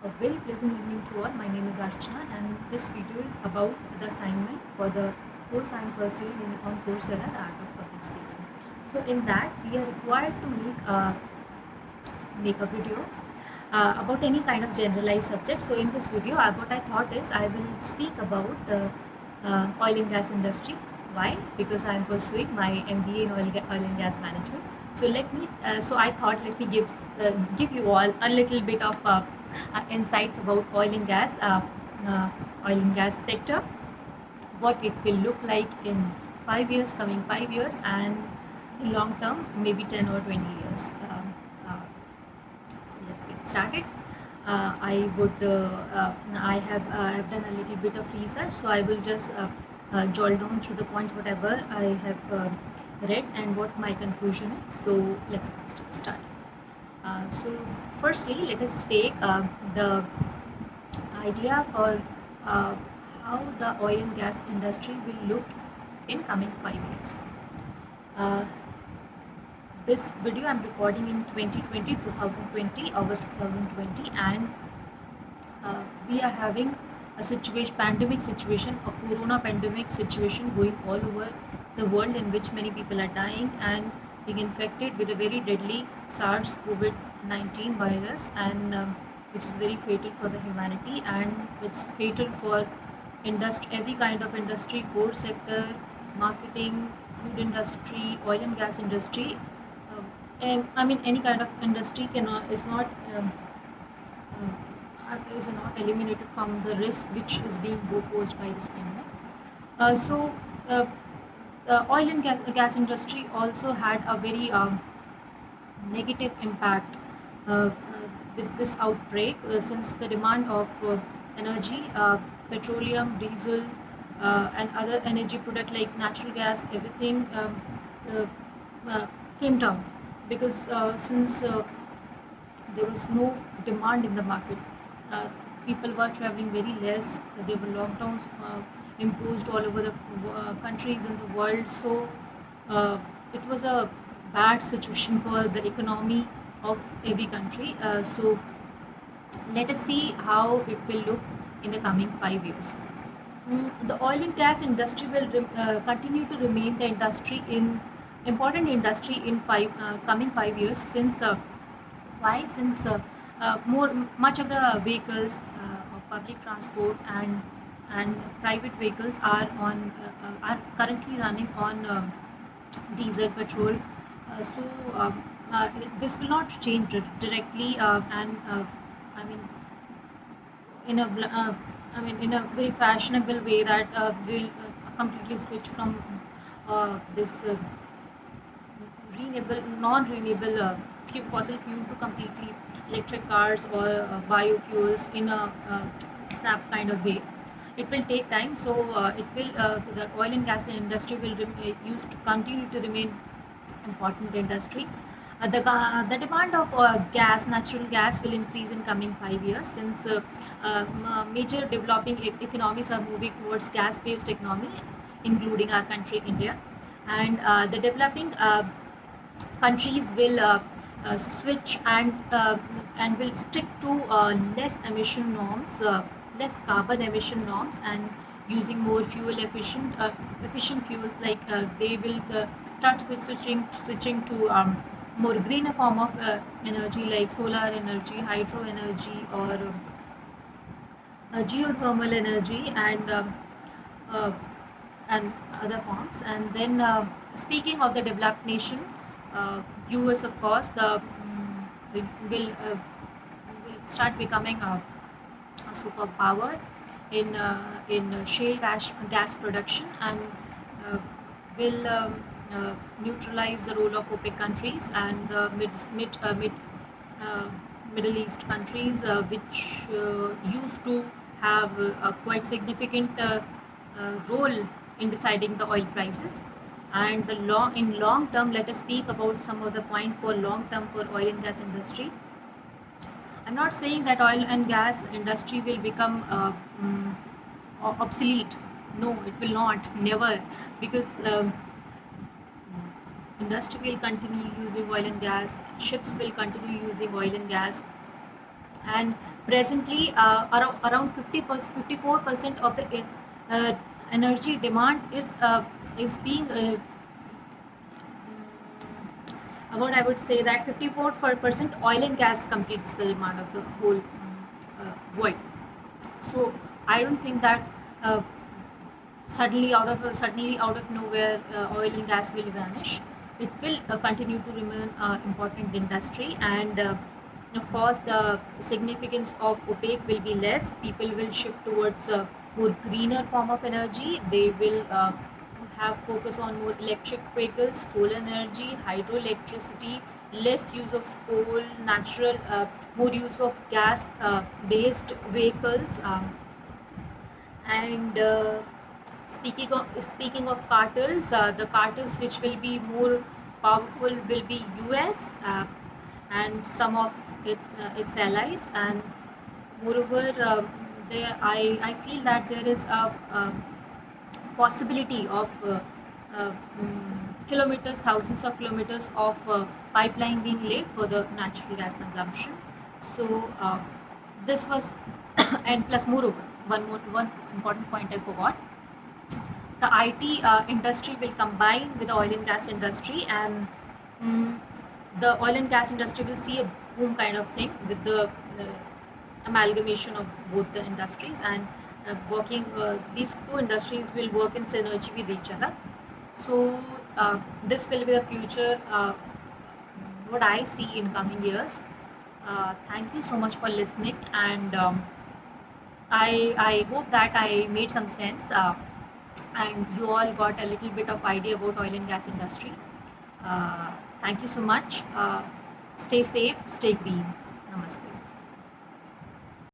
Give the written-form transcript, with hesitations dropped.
A very pleasant evening to all. My name is Archana, and this video is about the assignment for the course I am pursuing on Coursera, the Art of Public Speaking. So in that, we are required to make a video about any kind of generalized subject. So in this video, what I thought is I will speak about the oil and gas industry. Why? Because I am pursuing my MBA in oil and gas management. So so I thought let me give you all a little bit of insights about uh, oil and gas sector, what it will look like in 5 years, coming 5 years, and in long term, maybe 10 or 20 years. Uh, so let's get started. I have done a little bit of research, so I will just jot down through the points whatever I have read and what my conclusion is. So let's get started. Firstly, let us take the idea for uh, how the oil and gas industry will look in coming 5 years. Uh, this video I'm recording in 2020, August 2020, and we are having a pandemic situation, a corona pandemic situation going all over the world, in which many people are dying and being infected with a very deadly SARS-CoV-19 virus, and which is very fatal for the humanity, and it's fatal for every kind of industry, core sector, marketing, food industry, oil and gas industry. And I mean, any kind of industry cannot is not eliminated from the risk which is being posed by this pandemic. So the oil and gas industry also had a very negative impact with this outbreak, since the demand of energy, petroleum, diesel, and other energy product like natural gas, everything uh, uh, came down, because since there was no demand in the market. Uh, People were traveling very less. There were lockdowns imposed all over the countries in the world. So it was a bad situation for the economy of every country. So let us see how it will look in the coming 5 years. The oil and gas industry will continue to remain the industry in important industry in coming 5 years, since why? Since much of the vehicles of public transport and private vehicles are currently running on diesel, petrol. So this will not change directly, and I mean in a in a very fashionable way, that will completely switch from this non-renewable fossil fuel to completely electric cars or biofuels in a snap kind of way. It will take time, so the oil and gas industry will used to continue to remain important industry. The demand of natural gas will increase in coming 5 years, since major developing economies are moving towards gas-based economy, including our country, India, and the developing countries will switch and will stick to less carbon emission norms, and using more fuel efficient fuels, like they will start with switching to more greener form of energy, like solar energy, hydro energy, or geothermal energy, uh, and other forms. And then, speaking of the developed nation, US, of course, will start becoming a superpower in shale gas production, and uh, will neutralize the role of OPEC countries and uh, Middle East countries, which used to have a quite significant role in deciding the oil prices. And in long term, let us speak about some of the point for long term for oil and gas industry. I'm not saying that oil and gas industry will become obsolete. No, it will not, never, because industry will continue using oil and gas, ships will continue using oil and gas, and presently around 54% of the uh, energy demand is being what I would say that 54% oil and gas completes the demand of the whole world. So I don't think that uh, suddenly out of nowhere oil and gas will vanish. It will continue to remain important industry, and of course the significance of OPEC will be less. People will shift towards a more greener form of energy. They will have focus on more electric vehicles, solar energy, hydroelectricity, less use of coal, natural, more use of gas based vehicles. And speaking of cartels, the cartels which will be more powerful will be US and some of its allies, and moreover, I feel that there is a possibility of kilometers, thousands of kilometers of pipeline being laid for the natural gas consumption. So this was, and plus moreover, one important point I forgot. The IT industry will combine with the oil and gas industry, and mm, the oil and gas industry will see a boom kind of thing with the amalgamation of both the industries, and working these two industries will work in synergy with each other. So this will be the future, what I see in coming years. Thank you so much for listening, and I hope that I made some sense, and you all got a little bit of idea about oil and gas industry. Thank you so much. Stay safe, stay green. Namaste.